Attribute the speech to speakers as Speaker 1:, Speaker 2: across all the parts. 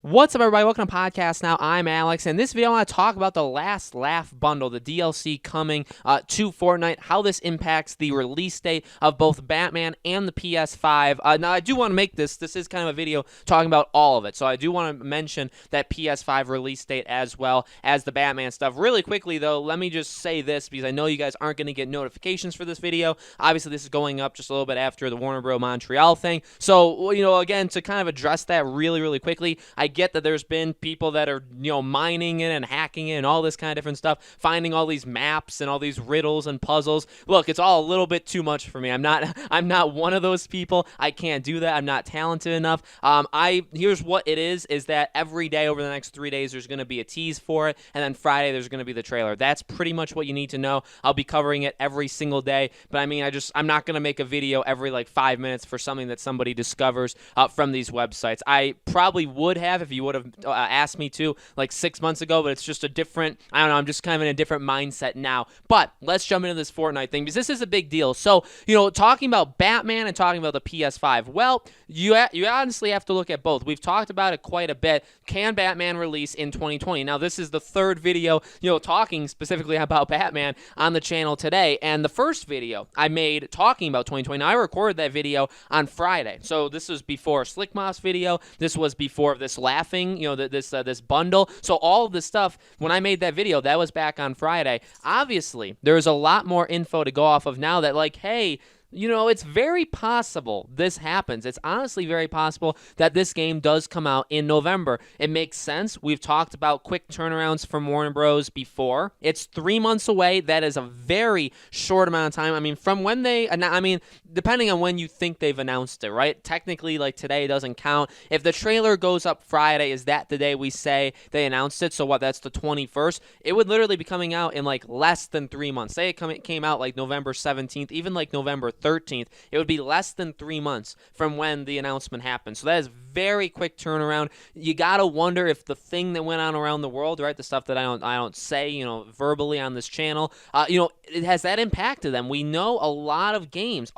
Speaker 1: What's up, everybody? Welcome to Podcast Now. I'm Alex, and in this video I want to talk about the Last Laugh bundle, the DLC coming to Fortnite, how this impacts the release date of both Batman and the PS5. Now, I do want to make this is kind of a video talking about all of it, so I do want to mention that PS5 release date as well as the Batman stuff. Really quickly, though, let me just say this, because I know you guys aren't going to get notifications for this video. Obviously, this is going up just a little bit after the Warner Bros. Montreal thing, so, again, to kind of address that really quickly, I get that there's been people that are, mining it and hacking it and all this kind of different stuff, finding all these maps and all these riddles and puzzles. Look, it's all a little bit too much for me. I'm not one of those people. I can't do that. I'm not talented enough. Here's what it is that every day over the next 3 days there's going to be a tease for it, and then Friday there's going to be the trailer. That's pretty much what you need to know. I'll be covering it every single day, but I'm not going to make a video every 5 minutes for something that somebody discovers from these websites. I probably would have if you would have asked me to 6 months ago, but it's just a different, I don't know, I'm just kind of in a different mindset now. But let's jump into this Fortnite thing, because this is a big deal. So, talking about Batman and talking about the PS5, well, you honestly have to look at both. We've talked about it quite a bit. Can Batman release in 2020? Now, this is the third video, talking specifically about Batman on the channel today, and the first video I made talking about 2020, now, I recorded that video on Friday, so this was before Slick Moss video, this was before this laughing, this bundle. So all of this stuff, when I made that video, that was back on Friday. Obviously, there's a lot more info to go off of now that, hey, it's very possible this happens. It's honestly very possible that this game does come out in November. It makes sense. We've talked about quick turnarounds from Warner Bros. Before. It's 3 months away. That is a very short amount of time. I mean, from when depending on when you think they've announced it, right? Technically, today doesn't count. If the trailer goes up Friday, is that the day we say they announced it? So what, that's the 21st? It would literally be coming out in less than 3 months. Say it came out November 17th, even November 13th, it would be less than 3 months from when the announcement happened. So that is very quick turnaround. You gotta wonder if the thing that went on around the world, right, the stuff that I don't say, verbally on this channel, it has that impacted them. We know a lot of games,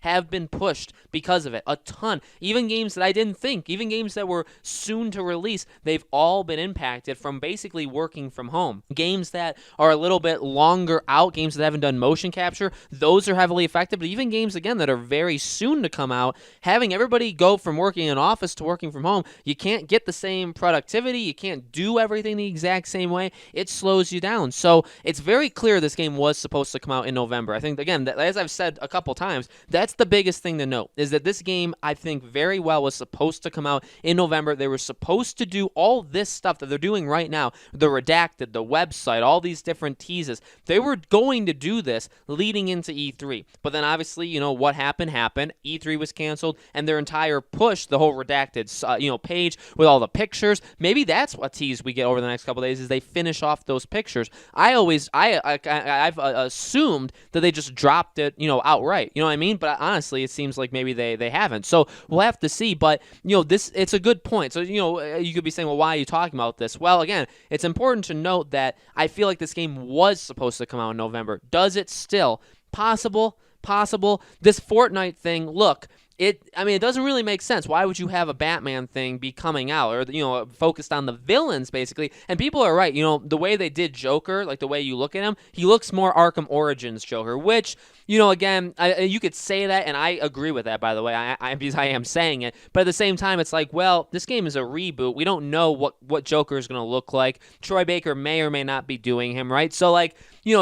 Speaker 1: have been pushed because of it. A ton. Even games that I didn't think, even games that were soon to release, they've all been impacted from basically working from home. Games that are a little bit longer out, games that haven't done motion capture, those are heavily affected, but even games, again, that are very soon to come out, having everybody go from working in an office to working from home, you can't get the same productivity, you can't do everything the exact same way, it slows you down. So it's very clear this game was supposed to come out in November. I think, again, as I've said a couple times, that's the biggest thing to note, is that this game, I think, very well was supposed to come out in November. They were supposed to do all this stuff that they're doing right now, the redacted, the website, all these different teases. They were going to do this leading into E3, but then obviously, what happened. E3 was canceled, and their entire push, the whole redacted, page with all the pictures, maybe that's what tease we get over the next couple days, is they finish off those pictures. I've assumed that they just dropped it, outright. You know what I mean? But honestly, it seems like maybe they haven't. So we'll have to see. But it's a good point. So you could be saying, well, why are you talking about this? Well, again, it's important to note that I feel like this game was supposed to come out in November. Does it still? Possible. This Fortnite thing, look, it doesn't really make sense. Why would you have a Batman thing be coming out, or focused on the villains basically? And people are right. The way they did Joker, the way you look at him, he looks more Arkham Origins Joker, which again, you could say that, and I agree with that, by the way, because I am saying it. But at the same time, it's well, this game is a reboot. We don't know what Joker is going to look like. Troy Baker may or may not be doing him, right? So it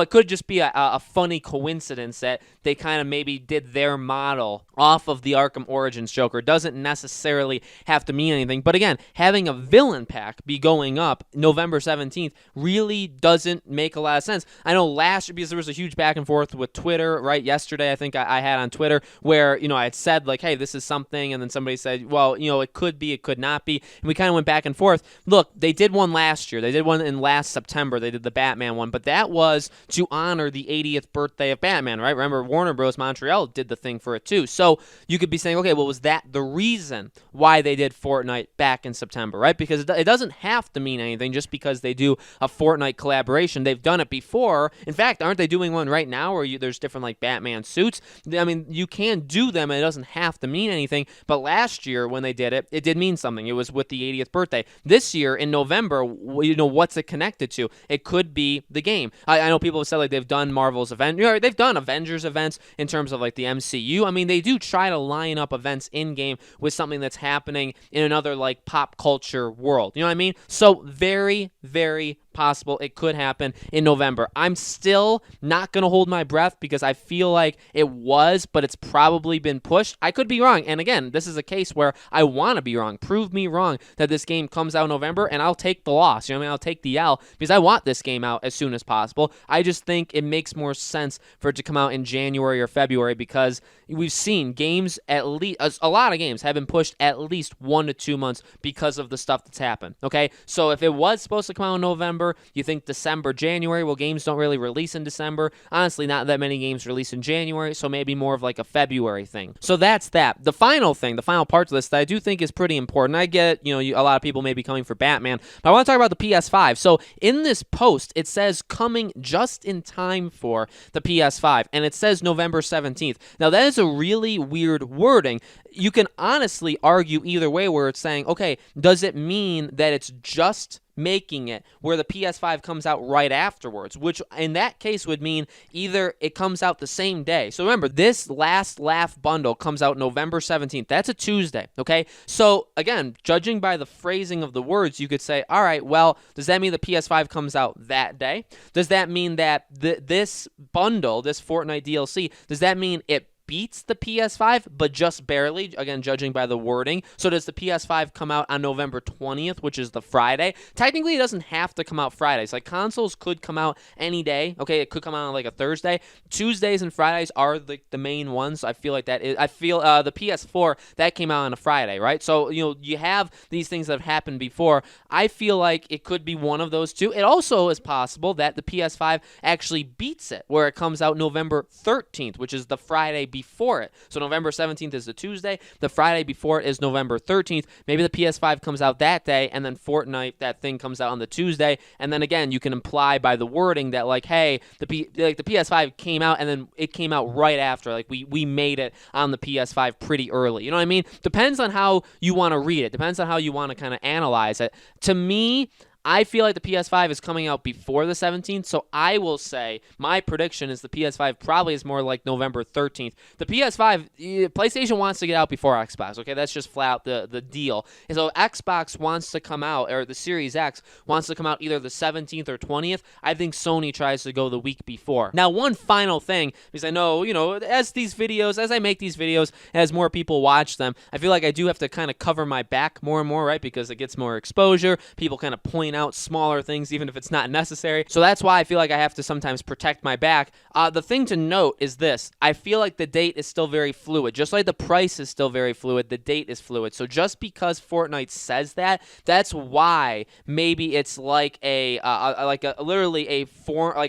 Speaker 1: could just be a funny coincidence that they kind of maybe did their model off of the Arkham Origins Joker. Doesn't necessarily have to mean anything. But again, having a villain pack be going up November 17th really doesn't make a lot of sense. I know last year, because there was a huge back and forth with Twitter, right? Yesterday, I think I had on Twitter where, I had said, hey, this is something, and then somebody said, well, it could be, it could not be, and we kind of went back and forth. Look, they did one last year. They did one in last September. They did the Batman one, but that was to honor the 80th birthday of Batman, right? Remember, Warner Bros. Montreal did the thing for it too. So you could be saying, okay, well, was that the reason why they did Fortnite back in September, right? Because it doesn't have to mean anything just because they do a Fortnite collaboration. They've done it before. In fact, aren't they doing one right now where there's different like Batman suits? I mean, you can do them and it doesn't have to mean anything. But last year when they did it, it did mean something. It was with the 80th birthday. This year in November, what's it connected to? It could be the game. I know people have said like they've done Marvel's event. They've done Avengers events in terms of like the MCU. I mean, they do try to line up events in game with something that's happening in another like pop culture world. You know what I mean? So very, very possible it could happen in November. I'm still not going to hold my breath because I feel like it was, but it's probably been pushed. I could be wrong. And again, this is a case where I want to be wrong. Prove me wrong that this game comes out in November and I'll take the loss. You know what I mean? I'll take the L because I want this game out as soon as possible. I just think it makes more sense for it to come out in January or February because we've seen games at least, a lot of games have been pushed at least 1 to 2 months because of the stuff that's happened. Okay? So if it was supposed to come out in November, you think December, January? Well, games don't really release in December. Honestly, not that many games release in January, so maybe more of like a February thing. So that's that. The final thing, the final part of this that I do think is pretty important. I get, a lot of people may be coming for Batman, but I want to talk about the PS5. So in this post, it says coming just in time for the PS5, and it says November 17th. Now, that is a really weird wording. You can honestly argue either way where it's saying, okay, does it mean that it's just making it where the PS5 comes out right afterwards, which in that case would mean either it comes out the same day. So remember, this last laugh bundle comes out November 17th. That's a Tuesday, okay? So again, judging by the phrasing of the words, you could say, all right, well, does that mean the PS5 comes out that day? Does that mean that this bundle, this Fortnite DLC, does that mean it beats the PS5, but just barely, again, judging by the wording? So does the PS5 come out on November 20th, which is the Friday? Technically, it doesn't have to come out Fridays. Like, consoles could come out any day, okay? It could come out on, like, a Thursday. Tuesdays and Fridays are, the main ones. I feel like that is, the PS4, that came out on a Friday, right? So, you have these things that have happened before. I feel like it could be one of those two. It also is possible that the PS5 actually beats it, where it comes out November 13th, which is the Friday before it. So November 17th is the Tuesday. The Friday before it is November 13th. Maybe the PS5 comes out that day, and then Fortnite, that thing comes out on the Tuesday. And then again, you can imply by the wording that like, hey, the PS5 came out, and then it came out right after. Like we made it on the PS5 pretty early. You know what I mean? Depends on how you want to read it. Depends on how you want to kind of analyze it. To me, I feel like the PS5 is coming out before the 17th, so I will say my prediction is the PS5 probably is more like November 13th. The PS5, PlayStation wants to get out before Xbox, okay? That's just flat out the deal. And so Xbox wants to come out, or the Series X wants to come out either the 17th or 20th. I think Sony tries to go the week before. Now, one final thing, because I know, as I make these videos, as more people watch them, I feel like I do have to kind of cover my back more and more, right? Because it gets more exposure. People kind of point out smaller things even if it's not necessary. So that's why I feel like I have to sometimes protect my back. The thing to note is this. I feel like the date is still very fluid. Just like the price is still very fluid, the date is fluid. So just because Fortnite says that, that's why maybe it's like literally a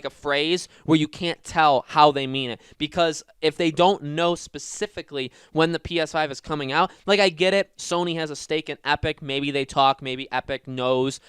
Speaker 1: phrase where you can't tell how they mean it. Because if they don't know specifically when the PS5 is coming out, like I get it, Sony has a stake in Epic. Maybe they talk, maybe Epic knows,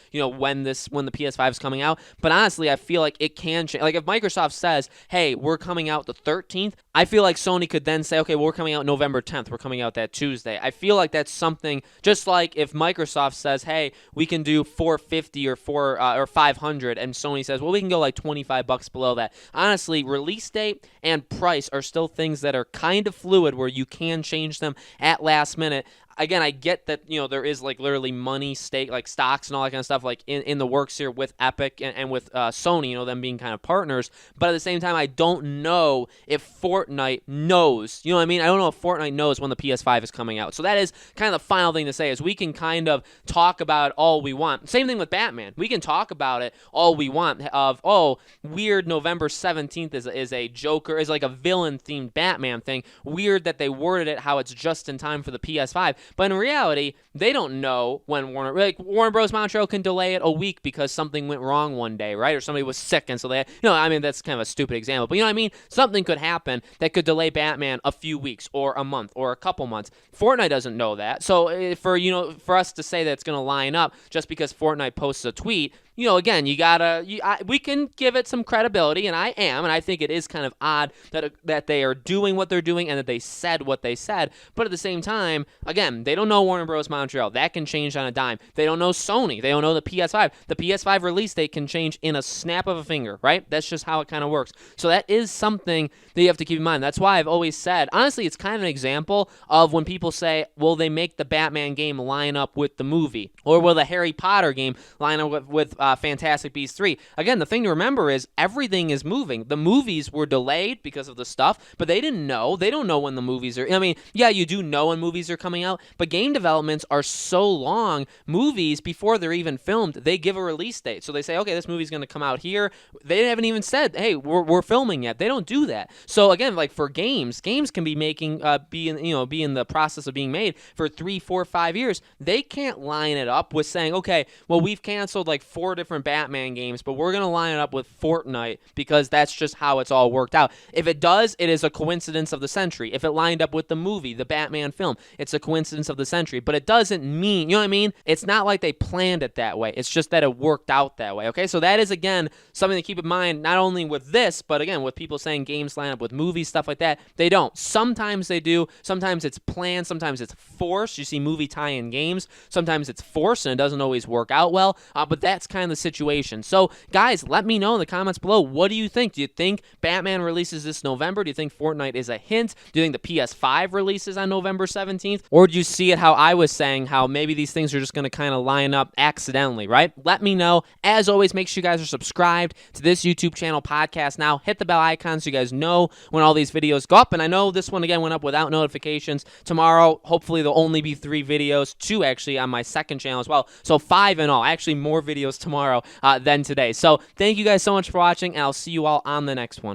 Speaker 1: when the PS5 is coming out. But honestly, I feel like it can change. Like if Microsoft says, hey, we're coming out the 13th, I feel like Sony could then say, okay, well, we're coming out November 10th. We're coming out that Tuesday. I feel like that's something, just like if Microsoft says, hey, we can do 450 or 500, and Sony says, well, we can go like $25 below that. Honestly, release date and price are still things that are kind of fluid where you can change them at last minute. Again, I get that, there is like literally money, stake, like stocks and all that kind of stuff like in the works here with Epic and with Sony, them being kind of partners. But at the same time, I don't know if Fortnite knows. You know what I mean? I don't know if Fortnite knows when the PS5 is coming out. So that is kind of the final thing to say is we can kind of talk about it all we want. Same thing with Batman. We can talk about it all we want of, weird November 17th is a Joker, is like a villain-themed Batman thing. Weird that they worded it how it's just in time for the PS5. But in reality, they don't know when Warner Bros. Montreal can delay it a week because something went wrong one day, right? Or somebody was sick, and so I mean, that's kind of a stupid example, but you know what I mean? Something could happen that could delay Batman a few weeks or a month or a couple months. Fortnite doesn't know that. So for us to say that it's going to line up just because Fortnite posts a tweet, again, we can give it some credibility, and I think it is kind of odd that they are doing what they're doing and that they said what they said. But at the same time, again, they don't know Warner Bros. Montreal. That can change on a dime. They don't know Sony. They don't know the PS5. The PS5 release date can change in a snap of a finger, right? That's just how it kind of works. So that is something that you have to keep in mind. That's why I've always said, honestly, it's kind of an example of when people say, will they make the Batman game line up with the movie? Or will the Harry Potter game line up with Fantastic Beasts 3. Again, the thing to remember is everything is moving. The movies were delayed because of the stuff, but they didn't know. They don't know when the movies are. I mean, yeah, you do know when movies are coming out, but game developments are so long. Movies, before they're even filmed, they give a release date. So they say, okay, this movie's going to come out here. They haven't even said, hey, we're filming yet. They don't do that. So again, like for games can be be in the process of being made for 3, 4, 5 years. They can't line it up with saying, okay, well, we've canceled like 4 different Batman games, but we're going to line it up with Fortnite because that's just how it's all worked out. If it does, it is a coincidence of the century. If it lined up with the movie, the Batman film, it's a coincidence of the century. But it doesn't mean, you know what I mean? It's not like they planned it that way. It's just that it worked out that way, okay? So that is, again, something to keep in mind, not only with this, but again, with people saying games line up with movies, stuff like that. They don't. Sometimes they do. Sometimes it's planned. Sometimes it's forced. You see movie tie-in games. Sometimes it's forced, and it doesn't always work out well, but that's kind of the situation. So, guys, let me know in the comments below. What do you think? Do you think Batman releases this November? Do you think Fortnite is a hint? Do you think the PS5 releases on November 17th? Or do you see it how I was saying, how maybe these things are just going to kind of line up accidentally, right? Let me know. As always, make sure you guys are subscribed to this YouTube channel, Podcast Now. Hit the bell icon so you guys know when all these videos go up. And I know this one, again, went up without notifications. Tomorrow, hopefully, there'll only be 3 videos, 2 actually on my second channel as well. So 5 in all. Actually, more videos tomorrow than today. So thank you guys so much for watching, and I'll see you all on the next one.